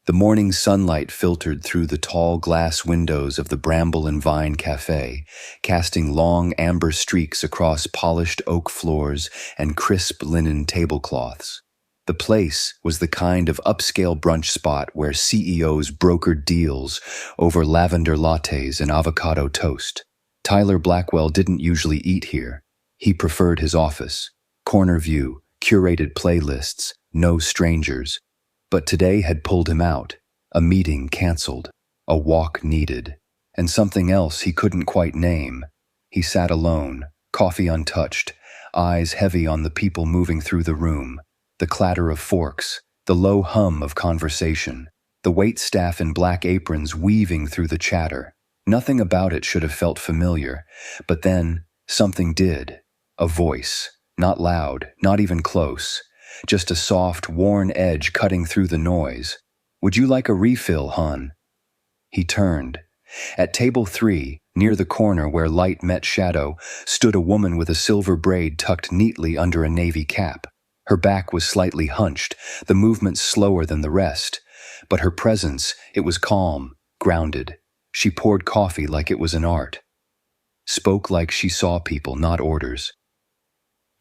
The morning sunlight filtered through the tall glass windows of the Bramble and Vine Café, casting long amber streaks across polished oak floors and crisp linen tablecloths. The place was the kind of upscale brunch spot where CEOs brokered deals over lavender lattes and avocado toast. Tyler Blackwell didn't usually eat here. He preferred his office. Corner view, curated playlists, no strangers. But today had pulled him out. A meeting canceled, a walk needed, and something else he couldn't quite name. He sat alone, coffee untouched, eyes heavy on the people moving through the room, the clatter of forks, the low hum of conversation, the waitstaff in black aprons weaving through the chatter. Nothing about it should have felt familiar, but then something did. A voice, not loud, not even close. Just a soft, worn edge cutting through the noise. "Would you like a refill, hon?" He turned. At table 3, near the corner where light met shadow, stood a woman with a silver braid tucked neatly under a navy cap. Her back was slightly hunched, the movement slower than the rest. But her presence, it was calm, grounded. She poured coffee like it was an art. Spoke like she saw people, not orders.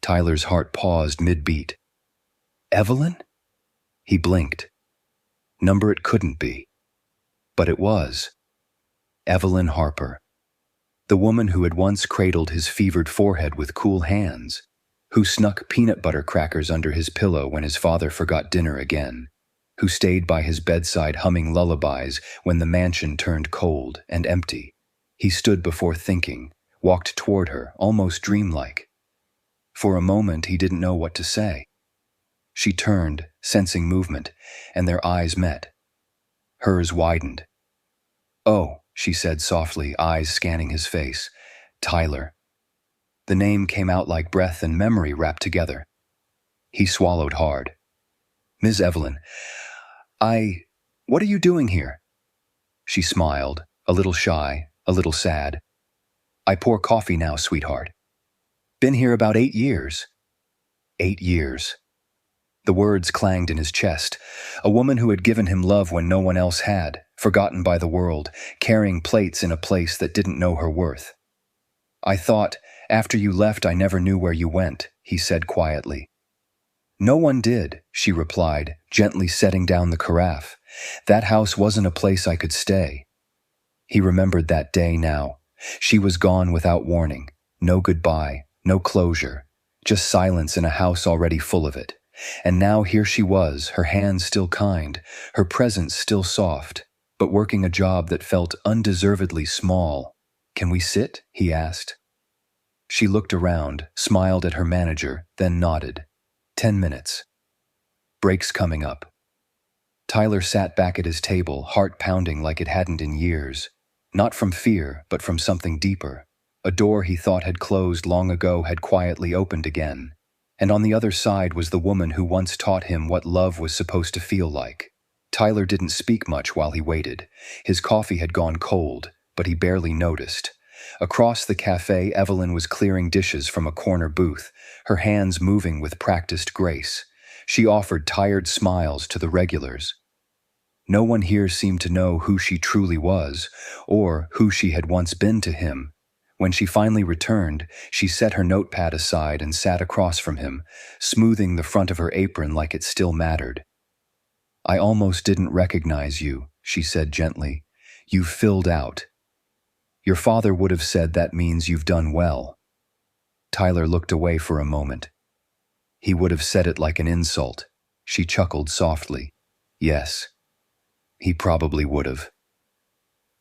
Tyler's heart paused mid-beat. "Evelyn?" He blinked. Number it couldn't be. But it was. Evelyn Harper. The woman who had once cradled his fevered forehead with cool hands, who snuck peanut butter crackers under his pillow when his father forgot dinner again, who stayed by his bedside humming lullabies when the mansion turned cold and empty. He stood before thinking, walked toward her, almost dreamlike. For a moment he didn't know what to say. She turned, sensing movement, and their eyes met. Hers widened. "Oh," she said softly, eyes scanning his face. "Tyler." The name came out like breath and memory wrapped together. He swallowed hard. "Ms. Evelyn, what are you doing here?" She smiled, a little shy, a little sad. "I pour coffee now, sweetheart. Been here about 8 years." 8 years. The words clanged in his chest. A woman who had given him love when no one else had, forgotten by the world, carrying plates in a place that didn't know her worth. "I thought, after you left, I never knew where you went," he said quietly. "No one did," she replied, gently setting down the carafe. "That house wasn't a place I could stay." He remembered that day now. She was gone without warning. No goodbye, no closure, just silence in a house already full of it. And now here she was, her hands still kind, her presence still soft, but working a job that felt undeservedly small. "Can we sit?" he asked. She looked around, smiled at her manager, then nodded. 10 minutes. Breaks coming up. Tyler sat back at his table, heart pounding like it hadn't in years. Not from fear, but from something deeper. A door he thought had closed long ago had quietly opened again. And on the other side was the woman who once taught him what love was supposed to feel like. Tyler didn't speak much while he waited. His coffee had gone cold, but he barely noticed. Across the cafe, Evelyn was clearing dishes from a corner booth, her hands moving with practiced grace. She offered tired smiles to the regulars. No one here seemed to know who she truly was, or who she had once been to him. When she finally returned, she set her notepad aside and sat across from him, smoothing the front of her apron like it still mattered. "I almost didn't recognize you," she said gently. "You filled out. Your father would have said that means you've done well." Tyler looked away for a moment. "He would have said it like an insult." She chuckled softly. "Yes, he probably would have."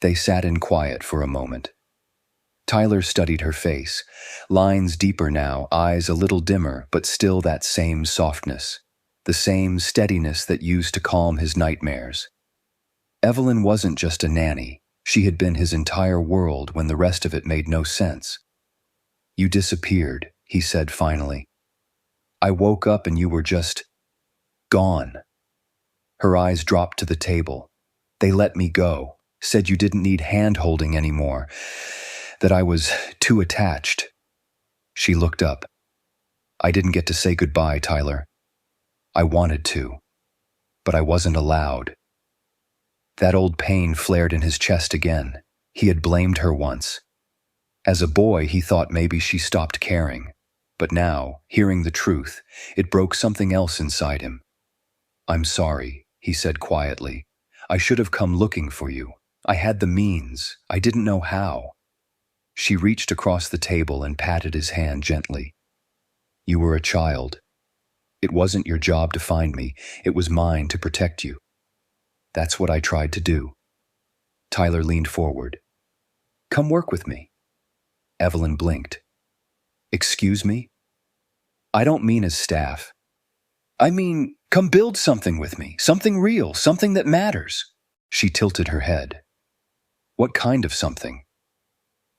They sat in quiet for a moment. Tyler studied her face, lines deeper now, eyes a little dimmer, but still that same softness, the same steadiness that used to calm his nightmares. Evelyn wasn't just a nanny. She had been his entire world when the rest of it made no sense. "You disappeared," he said finally. "I woke up and you were just gone." Her eyes dropped to the table. "They let me go, said you didn't need hand-holding anymore, that I was too attached." She looked up. "I didn't get to say goodbye, Tyler. I wanted to, but I wasn't allowed." That old pain flared in his chest again. He had blamed her once. As a boy, he thought maybe she stopped caring. But now, hearing the truth, it broke something else inside him. "I'm sorry," he said quietly. "I should have come looking for you. I had the means. I didn't know how." She reached across the table and patted his hand gently. "You were a child. It wasn't your job to find me. It was mine to protect you. That's what I tried to do." Tyler leaned forward. "Come work with me." Evelyn blinked. "Excuse me?" "I don't mean as staff. I mean, come build something with me, something real, something that matters." She tilted her head. "What kind of something?"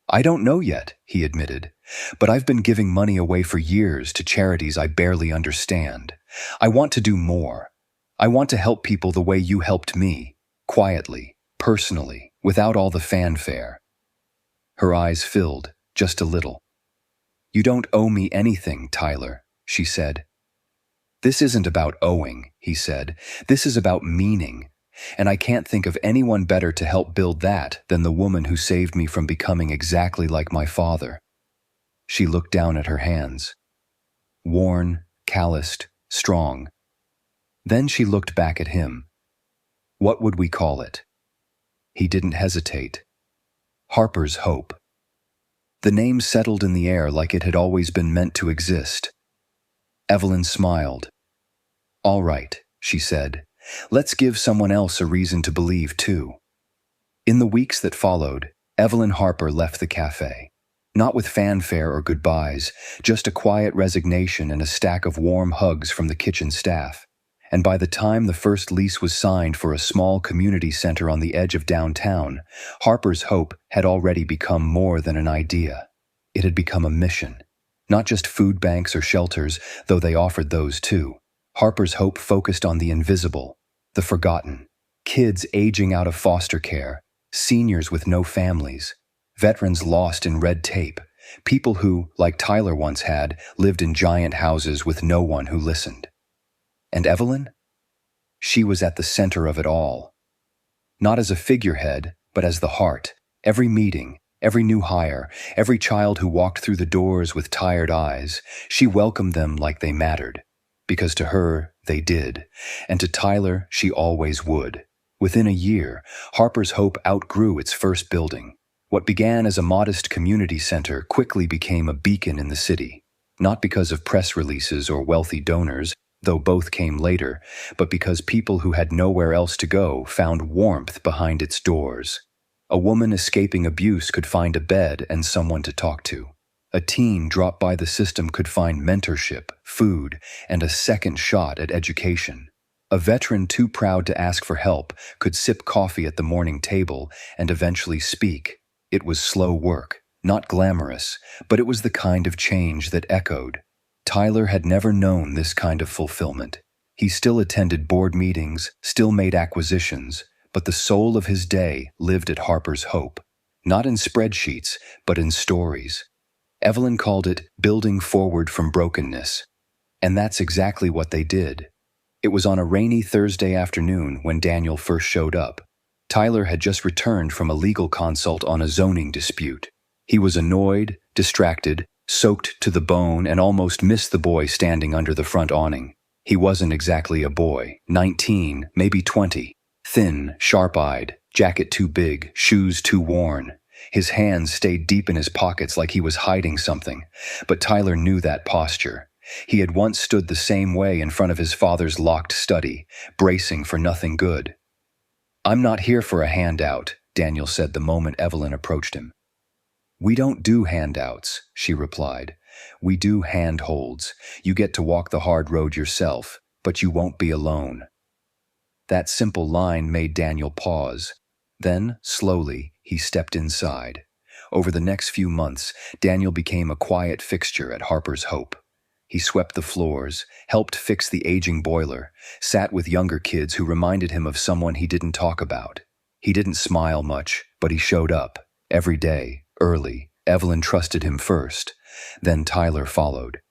"I don't know yet," he admitted, "but I've been giving money away for years to charities I barely understand. I want to do more. I want to help people the way you helped me, quietly, personally, without all the fanfare." Her eyes filled, just a little. "You don't owe me anything, Tyler," she said. "This isn't about owing," he said. "This is about meaning. And I can't think of anyone better to help build that than the woman who saved me from becoming exactly like my father." She looked down at her hands. Worn, calloused, strong. Then she looked back at him. "What would we call it?" He didn't hesitate. "Harper's Hope." The name settled in the air like it had always been meant to exist. Evelyn smiled. "All right," she said. "Let's give someone else a reason to believe, too." In the weeks that followed, Evelyn Harper left the cafe. Not with fanfare or goodbyes, just a quiet resignation and a stack of warm hugs from the kitchen staff. And by the time the first lease was signed for a small community center on the edge of downtown, Harper's Hope had already become more than an idea. It had become a mission. Not just food banks or shelters, though they offered those too. Harper's Hope focused on the invisible, the forgotten. Kids aging out of foster care, seniors with no families, veterans lost in red tape, people who, like Tyler once had, lived in giant houses with no one who listened. And Evelyn? She was at the center of it all. Not as a figurehead, but as the heart. Every meeting, every new hire, every child who walked through the doors with tired eyes, she welcomed them like they mattered. Because to her, they did. And to Tyler, she always would. Within a year, Harper's Hope outgrew its first building. What began as a modest community center quickly became a beacon in the city. Not because of press releases or wealthy donors, though both came later, but because people who had nowhere else to go found warmth behind its doors. A woman escaping abuse could find a bed and someone to talk to. A teen dropped by the system could find mentorship, food, and a second shot at education. A veteran too proud to ask for help could sip coffee at the morning table and eventually speak. It was slow work, not glamorous, but it was the kind of change that echoed. Tyler had never known this kind of fulfillment. He still attended board meetings, still made acquisitions, but the soul of his day lived at Harper's Hope. Not in spreadsheets, but in stories. Evelyn called it building forward from brokenness. And that's exactly what they did. It was on a rainy Thursday afternoon when Daniel first showed up. Tyler had just returned from a legal consult on a zoning dispute. He was annoyed, distracted, soaked to the bone, and almost missed the boy standing under the front awning. He wasn't exactly a boy, 19, maybe 20. Thin, sharp-eyed, jacket too big, shoes too worn. His hands stayed deep in his pockets like he was hiding something, but Tyler knew that posture. He had once stood the same way in front of his father's locked study, bracing for nothing good. "I'm not here for a handout," Daniel said the moment Evelyn approached him. "We don't do handouts," she replied. "We do handholds. You get to walk the hard road yourself, but you won't be alone." That simple line made Daniel pause. Then, slowly, he stepped inside. Over the next few months, Daniel became a quiet fixture at Harper's Hope. He swept the floors, helped fix the aging boiler, sat with younger kids who reminded him of someone he didn't talk about. He didn't smile much, but he showed up. Every day, early. Evelyn trusted him first. Then Tyler followed.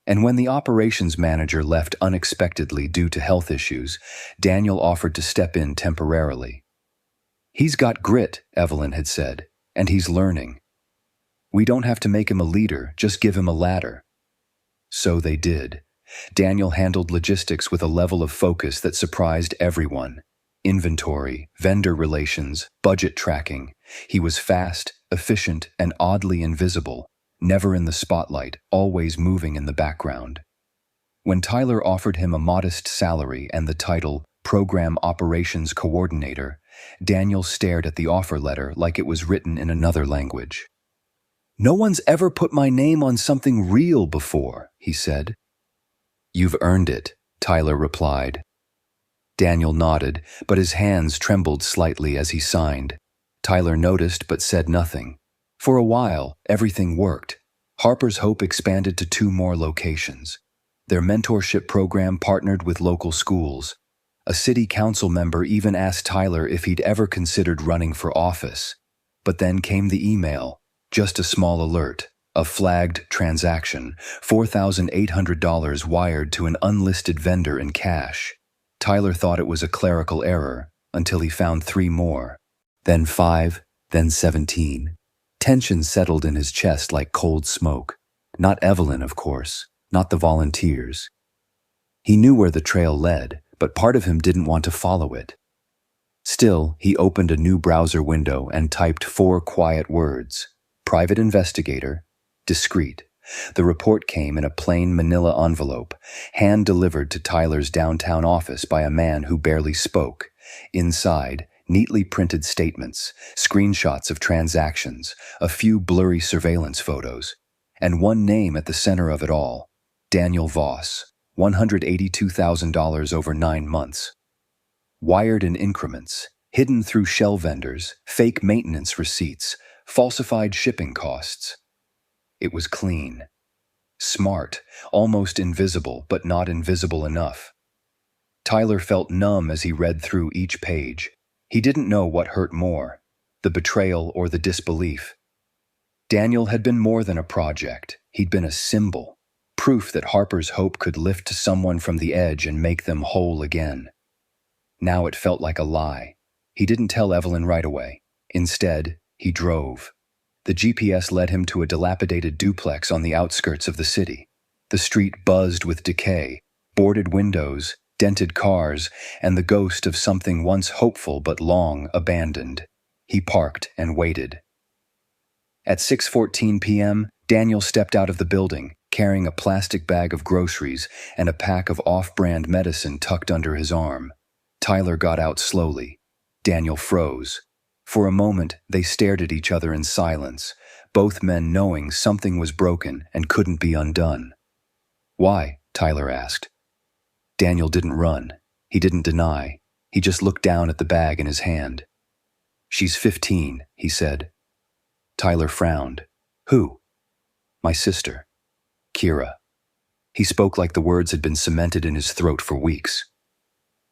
And when the operations manager left unexpectedly due to health issues, Daniel offered to step in temporarily. "He's got grit," Evelyn had said, "and he's learning. We don't have to make him a leader, just give him a ladder." So they did. Daniel handled logistics with a level of focus that surprised everyone. Inventory, vendor relations, budget tracking. He was fast, efficient, and oddly invisible, never in the spotlight, always moving in the background. When Tyler offered him a modest salary and the title Program Operations Coordinator, Daniel stared at the offer letter like it was written in another language. "No one's ever put my name on something real before," he said. "You've earned it," Tyler replied. Daniel nodded, but his hands trembled slightly as he signed. Tyler noticed but said nothing. For a while, everything worked. Harper's Hope expanded to 2 more locations. Their mentorship program partnered with local schools. A city council member even asked Tyler if he'd ever considered running for office. But then came the email, just a small alert, a flagged transaction, $4,800 wired to an unlisted vendor in cash. Tyler thought it was a clerical error until he found 3 more, then 5, then 17. Tension settled in his chest like cold smoke. Not Evelyn, of course, not the volunteers. He knew where the trail led, but part of him didn't want to follow it. Still, he opened a new browser window and typed 4 quiet words: private investigator, discreet. The report came in a plain manila envelope, hand-delivered to Tyler's downtown office by a man who barely spoke. Inside, neatly printed statements, screenshots of transactions, a few blurry surveillance photos, and one name at the center of it all: Daniel Voss, $182,000 over 9 months. Wired in increments, hidden through shell vendors, fake maintenance receipts, falsified shipping costs. It was clean. Smart, almost invisible, but not invisible enough. Tyler felt numb as he read through each page. He didn't know what hurt more, the betrayal or the disbelief. Daniel had been more than a project. He'd been a symbol, proof that Harper's Hope could lift someone from the edge and make them whole again. Now it felt like a lie. He didn't tell Evelyn right away. Instead, he drove. The GPS led him to a dilapidated duplex on the outskirts of the city. The street buzzed with decay, boarded windows, dented cars, and the ghost of something once hopeful but long abandoned. He parked and waited. At 6:14 p.m., Daniel stepped out of the building, carrying a plastic bag of groceries and a pack of off-brand medicine tucked under his arm. Tyler got out slowly. Daniel froze. For a moment, they stared at each other in silence, both men knowing something was broken and couldn't be undone. "Why?" Tyler asked. Daniel didn't run. He didn't deny. He just looked down at the bag in his hand. "She's 15, he said. Tyler frowned. "Who?" "My sister. Kira." He spoke like the words had been cemented in his throat for weeks.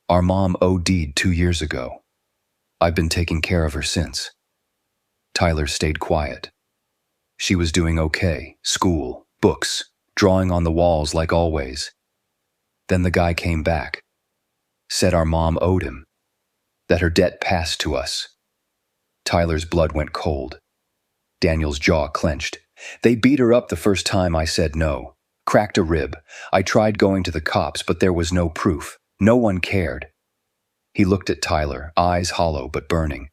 "Our mom OD'd 2 years ago. I've been taking care of her since." Tyler stayed quiet. She was doing okay, school, books, drawing on the walls like always. Then the guy came back. Said our mom owed him. That her debt passed to us. Tyler's blood went cold. Daniel's jaw clenched. "They beat her up the first time I said no. Cracked a rib. I tried going to the cops, but there was no proof. No one cared." He looked at Tyler, eyes hollow but burning.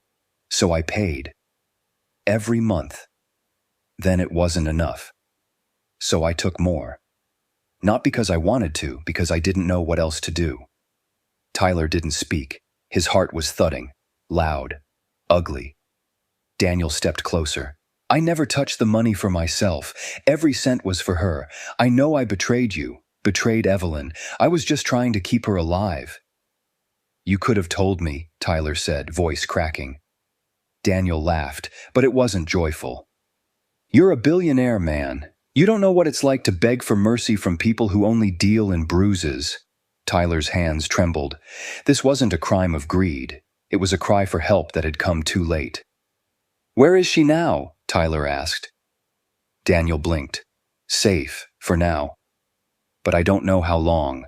"So I paid. Every month. Then it wasn't enough. So I took more. Not because I wanted to, because I didn't know what else to do." Tyler didn't speak. His heart was thudding. Loud. Ugly. Daniel stepped closer. "I never touched the money for myself. Every cent was for her. I know I betrayed you, betrayed Evelyn. I was just trying to keep her alive." "You could have told me," Tyler said, voice cracking. Daniel laughed, but it wasn't joyful. "You're a billionaire, man. You don't know what it's like to beg for mercy from people who only deal in bruises." Tyler's hands trembled. This wasn't a crime of greed. It was a cry for help that had come too late. "Where is she now?" Tyler asked. Daniel blinked. "Safe, for now. But I don't know how long."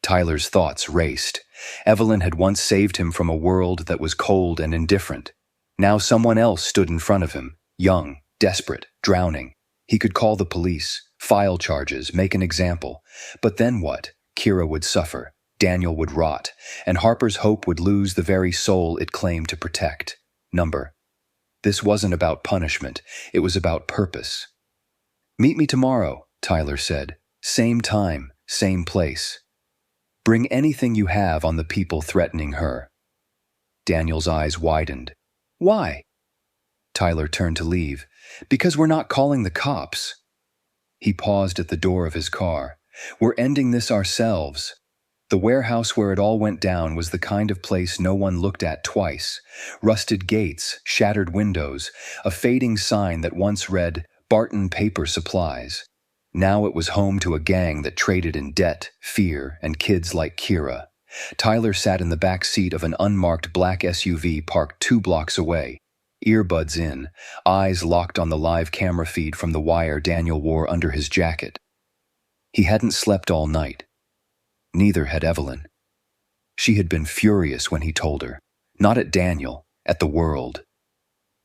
Tyler's thoughts raced. Evelyn had once saved him from a world that was cold and indifferent. Now someone else stood in front of him, young, desperate, drowning. He could call the police, file charges, make an example. But then what? Kira would suffer, Daniel would rot, and Harper's hope would lose the very soul it claimed to protect. This wasn't about punishment, it was about purpose. "Meet me tomorrow," Tyler said. "Same time, same place. Bring anything you have on the people threatening her." Daniel's eyes widened. "Why?" Tyler turned to leave. "Because we're not calling the cops." He paused at the door of his car. "We're ending this ourselves." The warehouse where it all went down was the kind of place no one looked at twice. Rusted gates, shattered windows, a fading sign that once read, "Barton Paper Supplies." Now it was home to a gang that traded in debt, fear, and kids like Kira. Tyler sat in the back seat of an unmarked black SUV parked 2 blocks away. Earbuds in, eyes locked on the live camera feed from the wire Daniel wore under his jacket. He hadn't slept all night. Neither had Evelyn. She had been furious when he told her. Not at Daniel, at the world.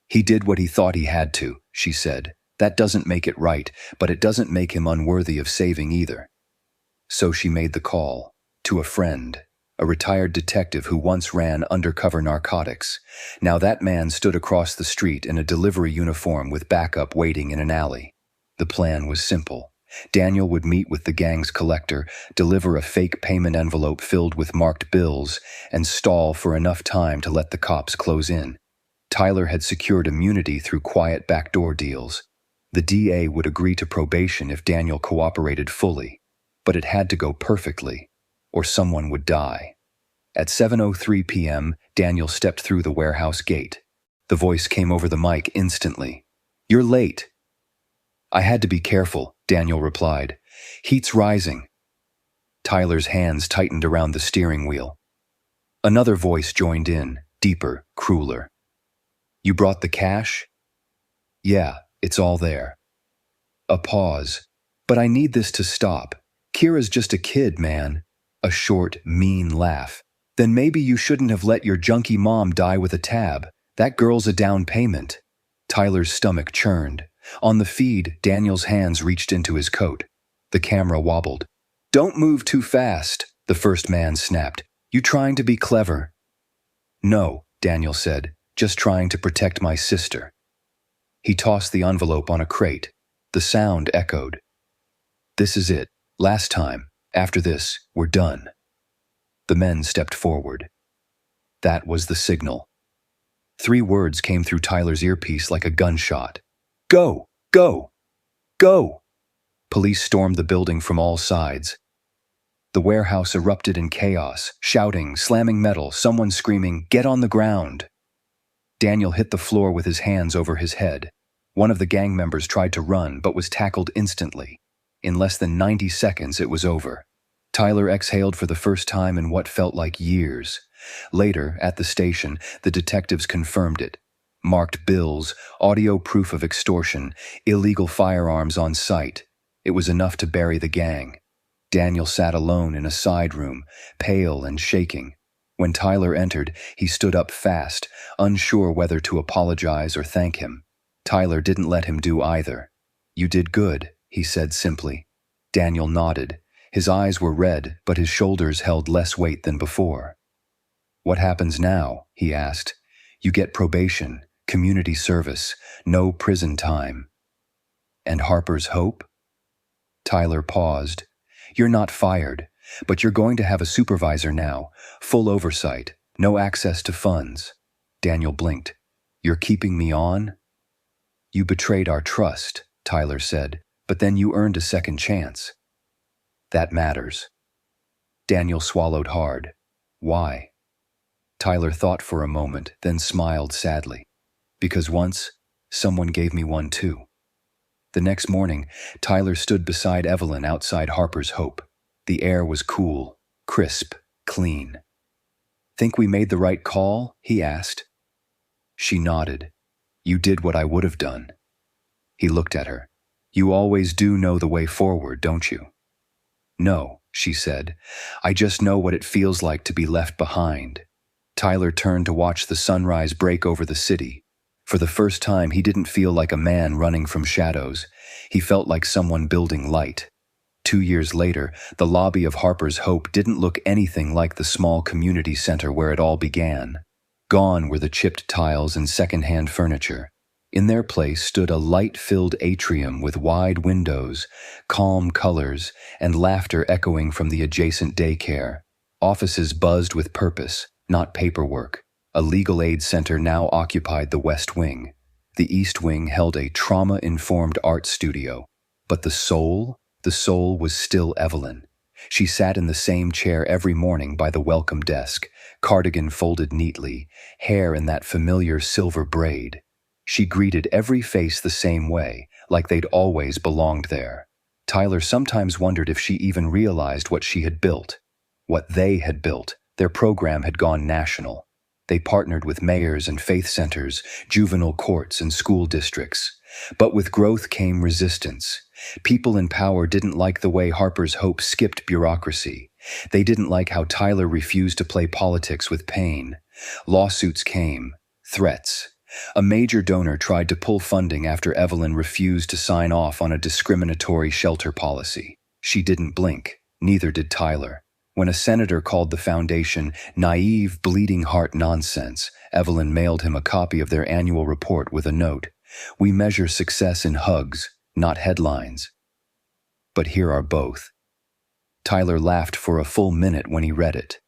"He did what he thought he had to," she said. "That doesn't make it right, but it doesn't make him unworthy of saving either." So she made the call, to a friend, a retired detective who once ran undercover narcotics. Now that man stood across the street in a delivery uniform with backup waiting in an alley. The plan was simple. Daniel would meet with the gang's collector, deliver a fake payment envelope filled with marked bills, and stall for enough time to let the cops close in. Tyler had secured immunity through quiet backdoor deals. The DA would agree to probation if Daniel cooperated fully, but it had to go perfectly, or someone would die. At 7:03 p.m., Daniel stepped through the warehouse gate. The voice came over the mic instantly. "You're late." "I had to be careful," Daniel replied. "Heat's rising." Tyler's hands tightened around the steering wheel. Another voice joined in, deeper, crueler. "You brought the cash?" "Yeah, it's all there." A pause. "But I need this to stop. Kira's just a kid, man." A short, mean laugh. "Then maybe you shouldn't have let your junkie mom die with a tab. That girl's a down payment." Tyler's stomach churned. On the feed, Daniel's hands reached into his coat. The camera wobbled. "Don't move too fast," the first man snapped. "You trying to be clever?" "No," Daniel said, "just trying to protect my sister." He tossed the envelope on a crate. The sound echoed. "This is it. Last time. After this, we're done." The men stepped forward. That was the signal. 3 words came through Tyler's earpiece like a gunshot. "Go! Go! Go!" Police stormed the building from all sides. The warehouse erupted in chaos, shouting, slamming metal, someone screaming, "Get on the ground!" Daniel hit the floor with his hands over his head. One of the gang members tried to run, but was tackled instantly. In less than 90 seconds, it was over. Tyler exhaled for the first time in what felt like years. Later, at the station, the detectives confirmed it. Marked bills, audio proof of extortion, illegal firearms on site. It was enough to bury the gang. Daniel sat alone in a side room, pale and shaking. When Tyler entered, he stood up fast, unsure whether to apologize or thank him. Tyler didn't let him do either. "You did good," he said simply. Daniel nodded. His eyes were red, but his shoulders held less weight than before. "What happens now?" he asked. "You get probation, community service, no prison time." "And Harper's hope?" Tyler paused. "You're not fired, but you're going to have a supervisor now, full oversight, no access to funds." Daniel blinked. "You're keeping me on?" "You betrayed our trust," Tyler said, "but then you earned a second chance." "That matters." Daniel swallowed hard. "Why?" Tyler thought for a moment, then smiled sadly. "Because once, someone gave me one too." The next morning, Tyler stood beside Evelyn outside Harper's Hope. The air was cool, crisp, clean. "Think we made the right call?" he asked. She nodded. "You did what I would have done." He looked at her. "You always do know the way forward, don't you?" "No," she said. "I just know what it feels like to be left behind." Tyler turned to watch the sunrise break over the city. For the first time, he didn't feel like a man running from shadows. He felt like someone building light. 2 years later, the lobby of Harper's Hope didn't look anything like the small community center where it all began. Gone were the chipped tiles and second-hand furniture. In their place stood a light-filled atrium with wide windows, calm colors, and laughter echoing from the adjacent daycare. Offices buzzed with purpose, not paperwork. A legal aid center now occupied the West Wing. The East Wing held a trauma-informed art studio. But the soul was still Evelyn. She sat in the same chair every morning by the welcome desk, cardigan folded neatly, hair in that familiar silver braid. She greeted every face the same way, like they'd always belonged there. Tyler sometimes wondered if she even realized what she had built. What they had built. Their program had gone national. They partnered with mayors and faith centers, juvenile courts and school districts. But with growth came resistance. People in power didn't like the way Harper's Hope skipped bureaucracy. They didn't like how Tyler refused to play politics with pain. Lawsuits came. Threats. A major donor tried to pull funding after Evelyn refused to sign off on a discriminatory shelter policy. She didn't blink. Neither did Tyler. When a senator called the foundation naive, bleeding heart nonsense, Evelyn mailed him a copy of their annual report with a note. "We measure success in hugs, not headlines." But here are both. Tyler laughed for a full minute when he read it.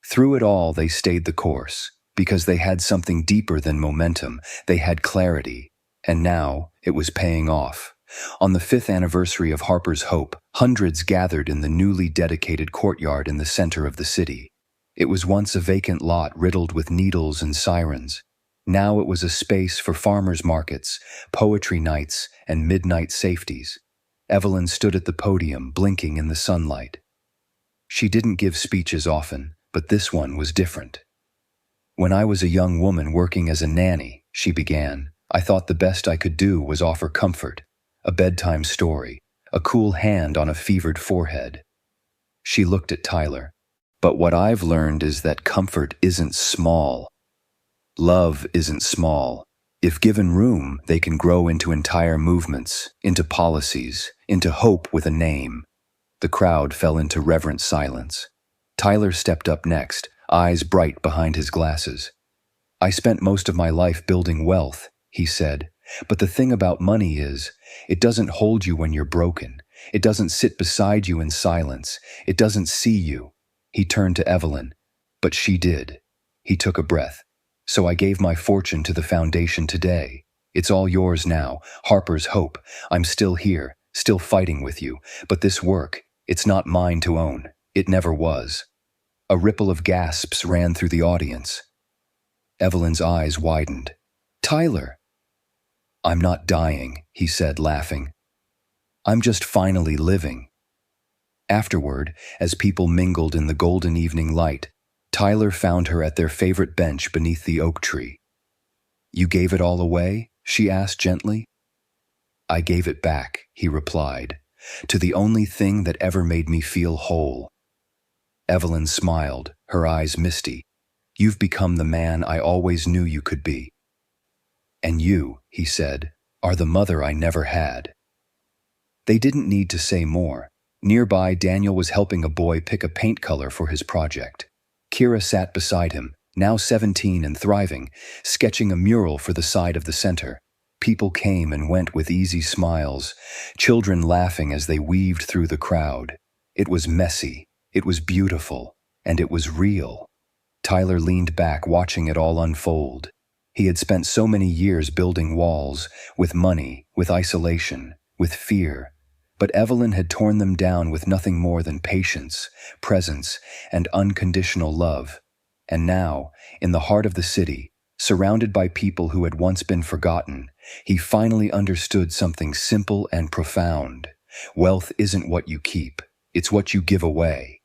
Through it all, they stayed the course, because they had something deeper than momentum. They had clarity. And now, it was paying off. On the 5th anniversary of Harper's Hope, hundreds gathered in the newly dedicated courtyard in the center of the city. It was once a vacant lot riddled with needles and sirens. Now it was a space for farmers' markets, poetry nights, and midnight safeties. Evelyn stood at the podium, blinking in the sunlight. She didn't give speeches often, but this one was different. "When I was a young woman working as a nanny," she began, "I thought the best I could do was offer comfort. A bedtime story, a cool hand on a fevered forehead." She looked at Tyler. "But what I've learned is that comfort isn't small. Love isn't small. If given room, they can grow into entire movements, into policies, into hope with a name." The crowd fell into reverent silence. Tyler stepped up next, eyes bright behind his glasses. "I spent most of my life building wealth," he said. "But the thing about money is, it doesn't hold you when you're broken. It doesn't sit beside you in silence. It doesn't see you." He turned to Evelyn. "But she did." He took a breath. "So I gave my fortune to the foundation today. It's all yours now, Harper's Hope. I'm still here, still fighting with you. But this work, it's not mine to own. It never was." A ripple of gasps ran through the audience. Evelyn's eyes widened. "Tyler!" "I'm not dying," he said, laughing. "I'm just finally living." Afterward, as people mingled in the golden evening light, Tyler found her at their favorite bench beneath the oak tree. "You gave it all away?" she asked gently. "I gave it back," he replied, "to the only thing that ever made me feel whole." Evelyn smiled, her eyes misty. "You've become the man I always knew you could be." "And you," he said, "are the mother I never had." They didn't need to say more. Nearby, Daniel was helping a boy pick a paint color for his project. Kira sat beside him, now 17 and thriving, sketching a mural for the side of the center. People came and went with easy smiles, children laughing as they weaved through the crowd. It was messy, it was beautiful, and it was real. Tyler leaned back, watching it all unfold. He had spent so many years building walls, with money, with isolation, with fear. But Evelyn had torn them down with nothing more than patience, presence, and unconditional love. And now, in the heart of the city, surrounded by people who had once been forgotten, he finally understood something simple and profound. Wealth isn't what you keep, it's what you give away.